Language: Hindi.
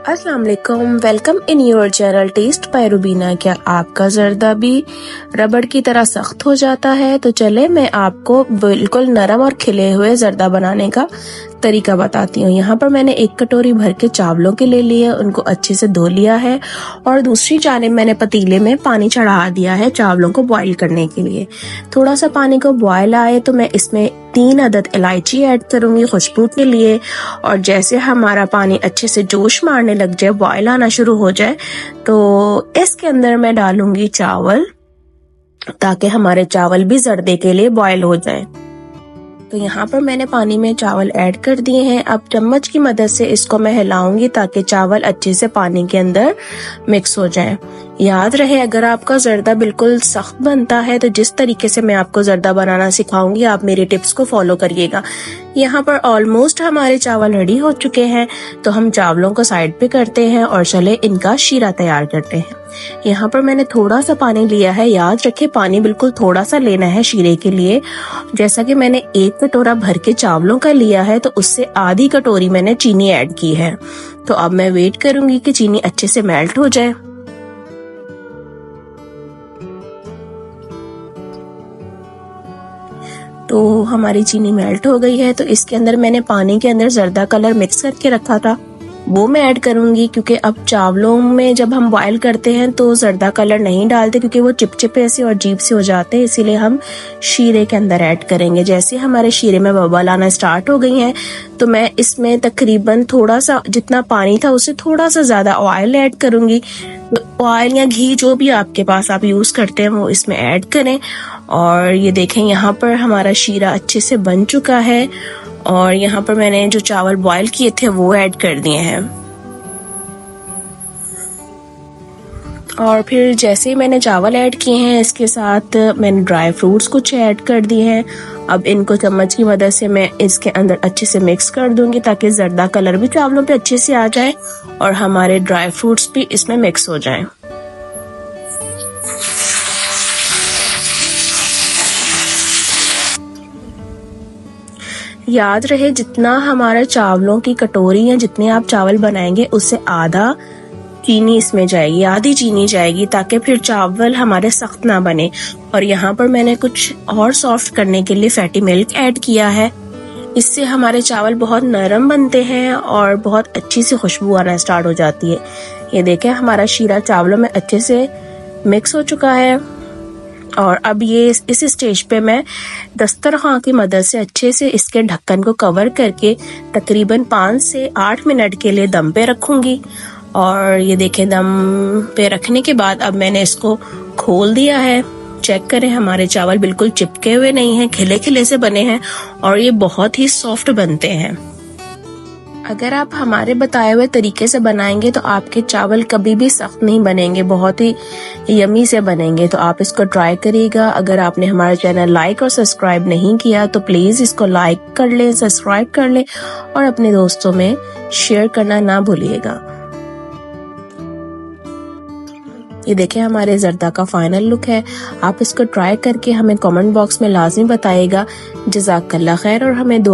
अस्सलाम वालेकुम, welcome in your channel taste by Rubina. क्या आपका जर्दा भी रबड़ की तरह सख्त हो जाता है? तो चले मैं आपको बिल्कुल नरम और खिले हुए जर्दा बनाने का तरीका बताती हूँ। यहाँ पर मैंने 1 कटोरी भर के चावलों के ले लिए, उनको अच्छे से धो लिया है और दूसरी जानिब मैंने पतीले में पानी चढ़ा दिया है चावलों को बॉईल करने के लिए। थोड़ा सा पानी को बॉयल आए तो मैं इसमें 3 अदद इलायची ऐड करूंगी खुशबू के लिए। और जैसे हमारा पानी अच्छे से जोश मारने लग जाए, बॉयल आना शुरू हो जाए, तो इसके अंदर मैं डालूंगी चावल ताकि हमारे चावल भी जर्दे के लिए बॉयल हो जाए। तो यहाँ पर मैंने पानी में चावल ऐड कर दिए हैं। अब चम्मच की मदद से इसको मैं हिलाऊंगी ताकि चावल अच्छे से पानी के अंदर मिक्स हो जाए। याद रहे, अगर आपका जर्दा बिल्कुल सख्त बनता है तो जिस तरीके से मैं आपको जर्दा बनाना सिखाऊंगी आप मेरी टिप्स को फॉलो करिएगा। यहाँ पर ऑलमोस्ट हमारे चावल रेडी हो चुके हैं, तो हम चावलों को साइड पे करते हैं और चले इनका शीरा तैयार करते हैं। यहाँ पर मैंने थोड़ा सा पानी लिया है, याद रखे पानी बिल्कुल थोड़ा सा लेना है शीरे के लिए। जैसा कि मैंने 1 कटोरा भर के चावलों का लिया है तो उससे आधी कटोरी मैंने चीनी ऐड की है। तो अब मैं वेट करूंगी कि चीनी अच्छे से मेल्ट हो जाए। तो हमारी चीनी मेल्ट हो गई है, तो इसके अंदर मैंने पानी के अंदर जर्दा कलर मिक्स करके रखा था वो मैं ऐड करूंगी, क्योंकि अब चावलों में जब हम बॉईल करते हैं तो जर्दा कलर नहीं डालते क्योंकि वो चिपचिपे से और अजीब से हो जाते हैं, इसीलिए हम शीरे के अंदर ऐड करेंगे। जैसे हमारे शीरे में बबल आना स्टार्ट हो गई हैं तो मैं इसमें तकरीबन थोड़ा सा, जितना पानी था उससे थोड़ा सा ज्यादा ऑयल ऐड करूंगी। तो ऑयल या घी जो भी आपके पास आप यूज करते हैं वो इसमें ऐड करें। और ये देखें, यहाँ पर हमारा शीरा अच्छे से बन चुका है और यहाँ पर मैंने जो चावल बॉईल किए थे वो ऐड कर दिए हैं। और फिर जैसे ही मैंने चावल ऐड किए हैं, इसके साथ मैंने ड्राई फ्रूट्स कुछ ऐड कर दिए हैं। अब इनको चम्मच की मदद से मैं इसके अंदर अच्छे से मिक्स कर दूंगी ताकि जर्दा कलर भी चावलों पे अच्छे से आ जाए और हमारे ड्राई फ्रूट्स भी इसमें मिक्स हो जाएं। याद रहे, जितना हमारा चावलों की कटोरी या जितने आप चावल बनाएंगे उससे आधा चीनी इसमें जाएगी, आधी चीनी जाएगी, ताकि फिर चावल हमारे सख्त ना बने। और यहाँ पर मैंने कुछ और सॉफ्ट करने के लिए फैटी मिल्क ऐड किया है, इससे हमारे चावल बहुत नरम बनते हैं और बहुत अच्छी सी खुशबू आना स्टार्ट हो जाती है। ये देखें, हमारा शीरा चावलों में अच्छे से मिक्स हो चुका है। और अब ये इस स्टेज पे मैं दस्तरखान की मदद से अच्छे से इसके ढक्कन को कवर करके तकरीबन 5 से 8 मिनट के लिए दम पे रखूंगी। और ये देखें, दम पे रखने के बाद अब मैंने इसको खोल दिया है। चेक करें, हमारे चावल बिल्कुल चिपके हुए नहीं हैं, खिले खिले से बने हैं और ये बहुत ही सॉफ्ट बनते हैं। अगर आप हमारे बताए हुए तरीके से बनाएंगे तो आपके चावल कभी भी सख्त नहीं बनेंगे, बहुत ही यमी से बनेंगे। तो आप इसको ट्राई करिएगा। अगर आपने हमारा चैनल लाइक और सब्सक्राइब नहीं किया तो प्लीज इसको लाइक कर लें, सब्सक्राइब कर लें और अपने दोस्तों में शेयर करना ना भूलिएगा। ये देखें, हमारे जर्दा का फाइनल लुक है। आप इसको ट्राई करके हमें कमेंट बॉक्स में लाजमी बताइएगा। जज़ाकल्लाह खैर और हमें दुआ